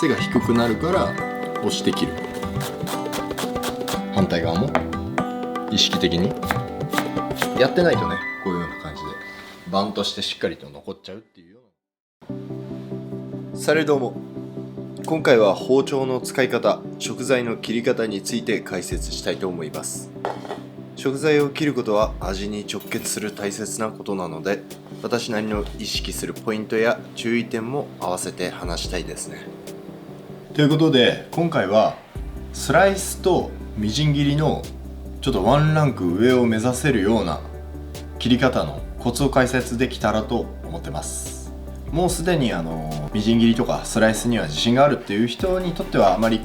背が低くなるから押して切る。反対側も意識的にやってないとね、こういうような感じでバンとしてしっかりと残っちゃうっていうような。されどうも、今回は包丁の使い方、食材の切り方について解説したいと思います。食材を切ることは味に直結する大切なことなので、私なりの意識するポイントや注意点も合わせて話したいですね。ということで、今回はスライスとみじん切りのちょっとワンランク上を目指せるような切り方のコツを解説できたらと思ってます。もうすでにみじん切りとかスライスには自信があるっていう人にとってはあまり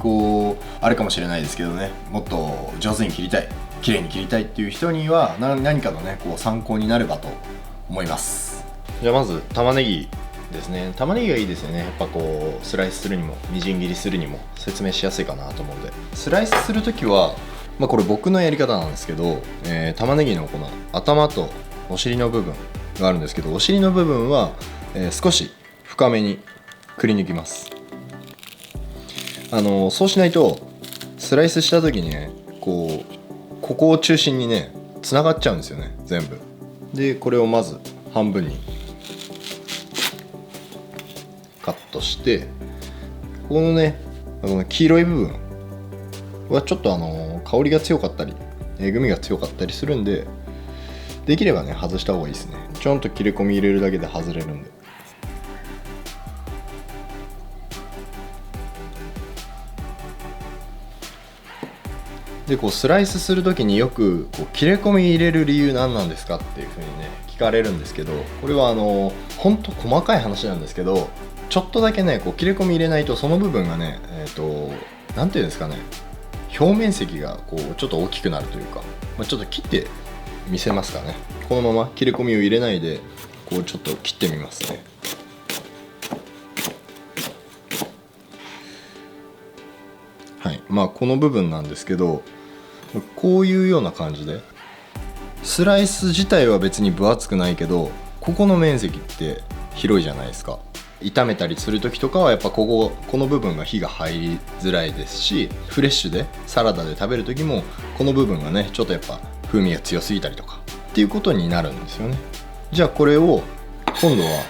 あれかもしれないですけどね、もっと上手に切りたい、綺麗に切りたいっていう人には何かのね参考になればと思います。じゃあまず玉ねぎですね。玉ねぎがいいですよね。やっぱスライスするにもみじん切りするにも説明しやすいかなと思うんで、スライスするときはこれ僕のやり方なんですけど、玉ねぎのこの頭とお尻の部分があるんですけど、お尻の部分は、少し深めにくり抜きます。そうしないとスライスした時にね、ここを中心にねつながっちゃうんですよね、全部で。これをまず半分にカットして、このね黄色い部分はちょっと香りが強かったりえぐみが強かったりするんで、できればね外した方がいいですね。ちょんと切れ込み入れるだけで外れるんで。でスライスする時によく切れ込み入れる理由何なんですかっていう風にね聞かれるんですけど、これはほんと細かい話なんですけど、ちょっとだけね切れ込み入れないとその部分がねなんていうんですかね、表面積がちょっと大きくなるというか、ちょっと切ってみせますかね。このまま切れ込みを入れないでちょっと切ってみますね。はい、この部分なんですけど、こういうような感じでスライス自体は別に分厚くないけど、ここの面積って広いじゃないですか。炒めたりする時とかはやっぱこの部分が火が入りづらいですし、フレッシュでサラダで食べる時もこの部分がねちょっとやっぱ風味が強すぎたりとかっていうことになるんですよね。じゃあこれを今度は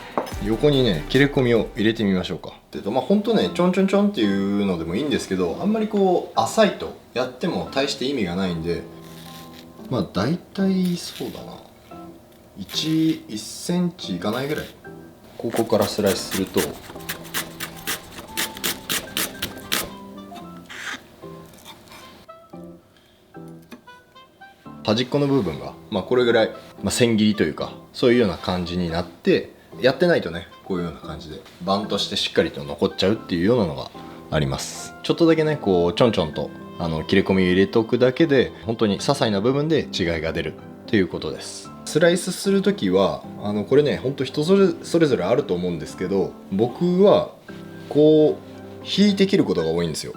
横にね切れ込みを入れてみましょうか。ほんとねちょんちょんちょんっていうのでもいいんですけど、あんまり浅いとやっても大して意味がないんで、だいたいそうだな1センチいかないぐらい、ここからスライスすると端っこの部分がこれぐらい、千切りというかそういうような感じになって、やってないとねこういうような感じでバンとしてしっかりと残っちゃうっていうようなのがあります。ちょっとだけねちょんちょんと切れ込みを入れておくだけで本当に些細な部分で違いが出るということです。スライスする時はこれねほんと人それぞれあると思うんですけど、僕は引いて切ることが多いんですよ。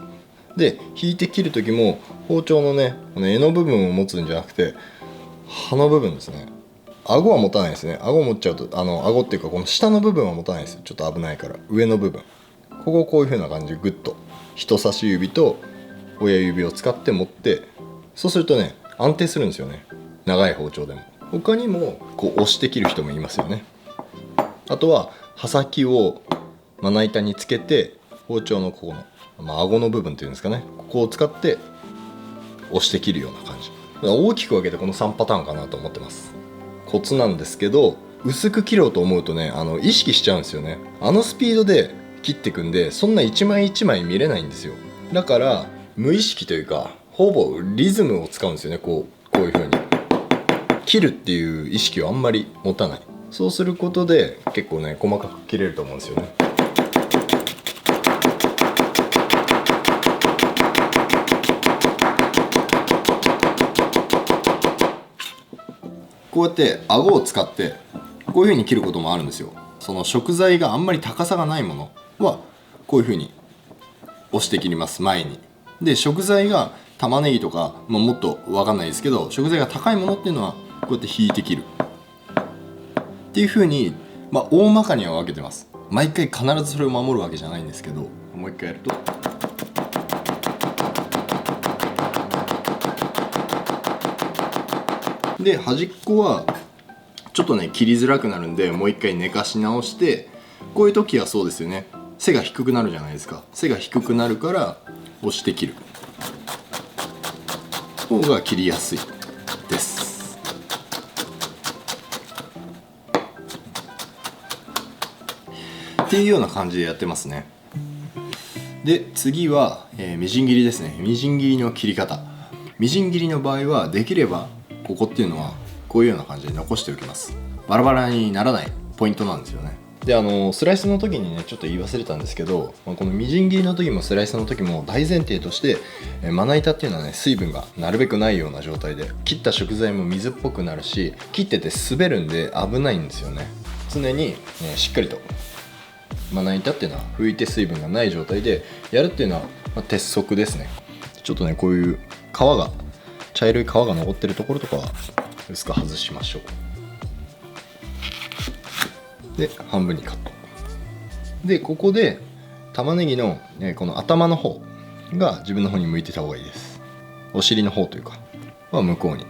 で引いて切る時も包丁のね柄の部分を持つんじゃなくて刃の部分ですね。顎は持たないですね。顎持っちゃうと顎っていうかこの下の部分は持たないですよ。ちょっと危ないから上の部分、こういう風な感じでグッと人差し指と親指を使って持って、そうするとね安定するんですよね、長い包丁でも。他にも押して切る人もいますよね。あとは刃先をまな板につけて包丁のここの、顎の部分っていうんですかね、ここを使って押して切るような感じ。大きく分けてこの3パターンかなと思ってます。コツなんですけど、薄く切ろうと思うとね意識しちゃうんですよね。スピードで切っていくんで、そんな一枚一枚見れないんですよ。だから無意識というかほぼリズムを使うんですよね。こういう風に切るっていう意識をあんまり持たない。そうすることで結構ね細かく切れると思うんですよね。こうやって顎を使ってこういう風に切ることもあるんですよ。その食材があんまり高さがないものはこういう風に押して切ります、前に。で食材が玉ねぎとか、もっと分かんないですけど食材が高いものっていうのはこうやって引いて切るっていう風に、大まかには分けてます。毎回必ずそれを守るわけじゃないんですけど、もう一回やるとで、端っこはちょっとね切りづらくなるんで、もう一回寝かし直して、こういう時はそうですよね、背が低くなるじゃないですか。背が低くなるから押して切る方が切りやすいです。っていうような感じでやってますね。で次は、みじん切りですね。みじん切りの切り方。みじん切りの場合はできればここっていうのはこういうような感じで残しておきます。バラバラにならないポイントなんですよね。でスライスの時にねちょっと言い忘れたんですけど、このみじん切りの時もスライスの時も大前提として、まな板っていうのはね水分がなるべくないような状態で、切った食材も水っぽくなるし、切ってて滑るんで危ないんですよね。常に、しっかりとまな板っていうのは拭いて水分がない状態でやるっていうのは、鉄則ですね。ちょっとねこういう茶色い皮が残ってるところとかは薄く外しましょう。で半分にカットで、ここで玉ねぎの、この頭の方が自分の方に向いてた方がいいです。お尻の方というかは向こうに、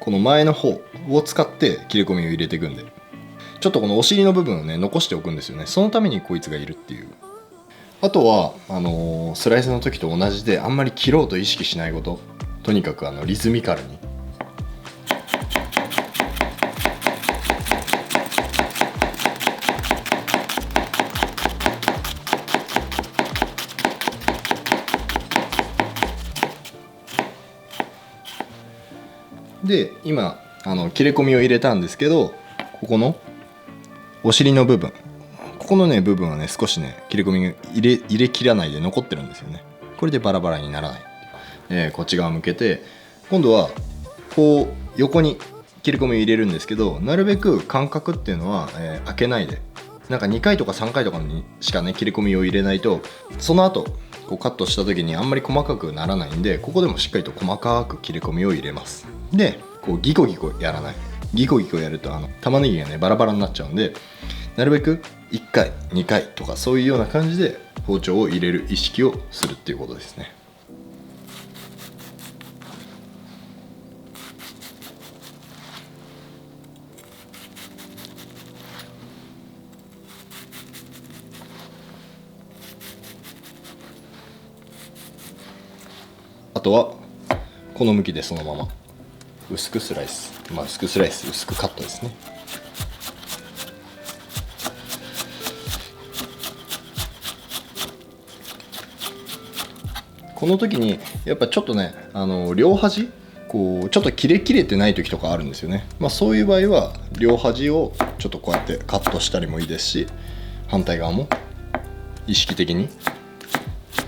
この前の方を使って切れ込みを入れていくんで、ちょっとこのお尻の部分をね残しておくんですよね。そのためにこいつがいるっていう。あとはスライスの時と同じで、あんまり切ろうと意識しないこと。とにかくリズミカルに。で今切れ込みを入れたんですけど、ここのお尻の部分、ここのね部分はね少しね切れ込みが入れきらないで残ってるんですよね。これでバラバラにならない。こっち側向けて、今度はこう横に切れ込みを入れるんですけど、なるべく間隔っていうのは、開けないで、なんか2回とか3回とかにしかね切れ込みを入れないと、その後こうカットした時にあんまり細かくならないんで、ここでもしっかりと細かく切れ込みを入れます。でこうギコギコやらない。ギコギコやると玉ねぎがねバラバラになっちゃうんで、なるべく1回2回とかそういうような感じで包丁を入れる意識をするっていうことですね。あとはこの向きでそのまま薄くスライス、薄くカットですね。この時にやっぱちょっとね両端こうちょっと切れてない時とかあるんですよね。そういう場合は両端をちょっとこうやってカットしたりもいいですし、反対側も意識的に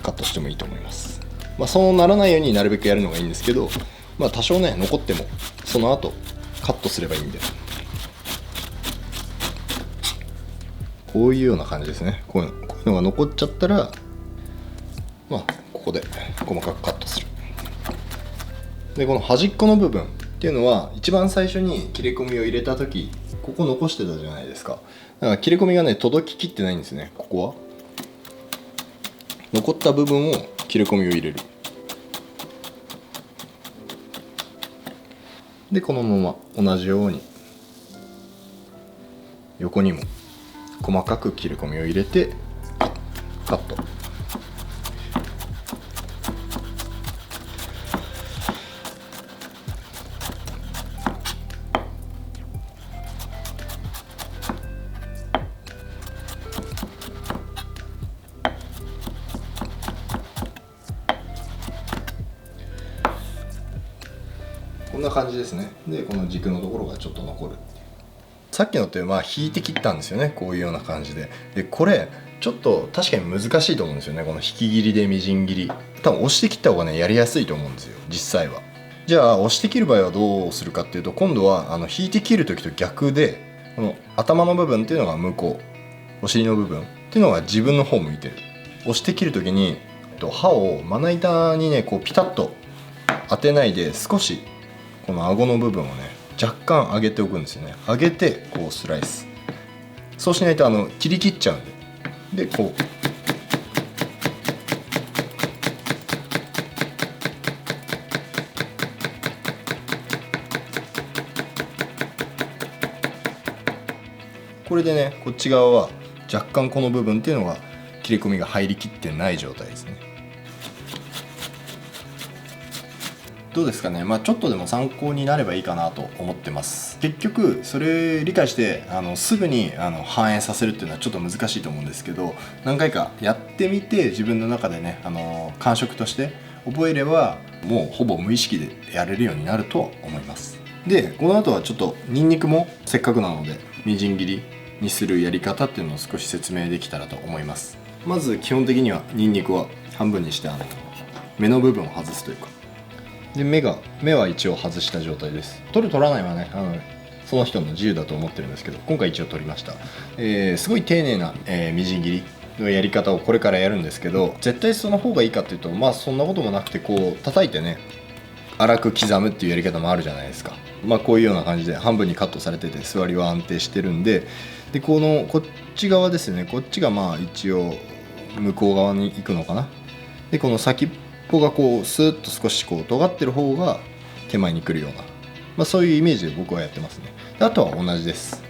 カットしてもいいと思います。そうならないようになるべくやるのがいいんですけど、多少ね残ってもその後カットすればいいんで、こういうような感じですね。こういうのが残っちゃったらここで細かくカットする。でこの端っこの部分っていうのは一番最初に切れ込みを入れた時、ここ残してたじゃないですか。だから切れ込みがね届ききってないんですね。ここは残った部分を切れ込みを入れる。でこのまま同じように横にも細かく切れ込みを入れてカット。こんな感じですね。でこの軸のところがちょっと残る。さっきのって引いて切ったんですよね。こういうような感じで。でこれちょっと確かに難しいと思うんですよね。この引き切りでみじん切り、多分押して切った方がねやりやすいと思うんですよ実際は。じゃあ押して切る場合はどうするかっていうと、今度は引いて切る時と逆で、この頭の部分っていうのが向こう、お尻の部分っていうのが自分の方向いてる。押して切る時に刃をまな板にねこうピタッと当てないで、少しこの顎の部分をね若干上げておくんですよね。上げてこうスライスそうしないと切り切っちゃうんで、こうこれでね、こっち側は若干この部分っていうのが切れ込みが入りきってない状態ですね。どうですかね。ちょっとでも参考になればいいかなと思ってます。結局それ理解してすぐに反映させるっていうのはちょっと難しいと思うんですけど、何回かやってみて自分の中でね感触として覚えればもうほぼ無意識でやれるようになるとは思います。でこの後はちょっとニンニクもせっかくなのでみじん切りにするやり方っていうのを少し説明できたらと思います。まず基本的にはニンニクは半分にして芽の部分を外すというか、で芽は一応外した状態です。取る取らないはねその人の自由だと思ってるんですけど、今回一応取りました。すごい丁寧な、みじん切りのやり方をこれからやるんですけど、絶対その方がいいかっていうとそんなこともなくて、こう叩いてね粗く刻むっていうやり方もあるじゃないですか。こういうような感じで半分にカットされてて座りは安定してるんで、こっち側ですね、こっちが一応向こう側に行くのかな。でこの先っぽがこうスーッと少しこう尖ってる方が手前に来るような、そういうイメージで僕はやってますね。であとは同じです。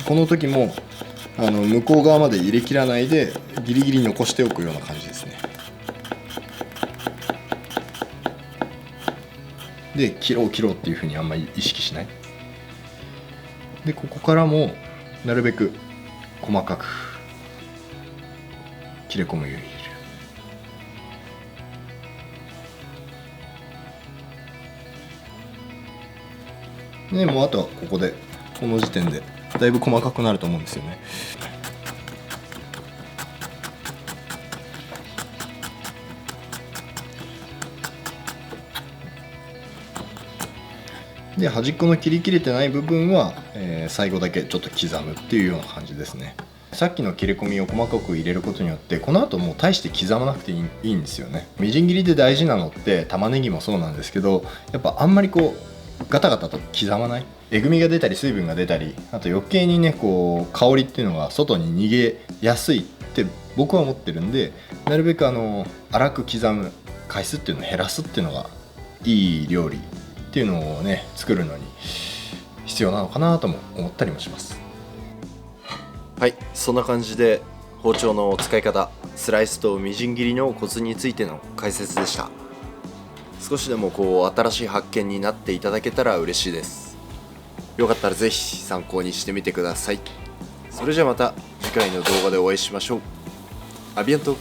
この時も向こう側まで入れ切らないでギリギリ残しておくような感じですね。で切ろうっていう風にあんまり意識しないで、ここからもなるべく細かく切れ込むように入れる。でもうあとはここでこの時点でだいぶ細かくなると思うんですよね。で端っこの切り切れてない部分は、最後だけちょっと刻むっていうような感じですね。さっきの切れ込みを細かく入れることによってこの後もう大して刻まなくていいんですよね。みじん切りで大事なのって玉ねぎもそうなんですけど、やっぱあんまりこうガタガタと刻まない、えぐみが出たり水分が出たり、あと余計にねこう香りっていうのが外に逃げやすいって僕は思ってるんで、なるべく粗く刻む回数っていうのを減らすっていうのがいい料理っていうのをね作るのに必要なのかなとも思ったりもします。はい、そんな感じで包丁の使い方、スライスとみじん切りのコツについての解説でした。少しでもこう新しい発見になっていただけたら嬉しいです。よかったらぜひ参考にしてみてください。それじゃあまた次回の動画でお会いしましょう。アビアント。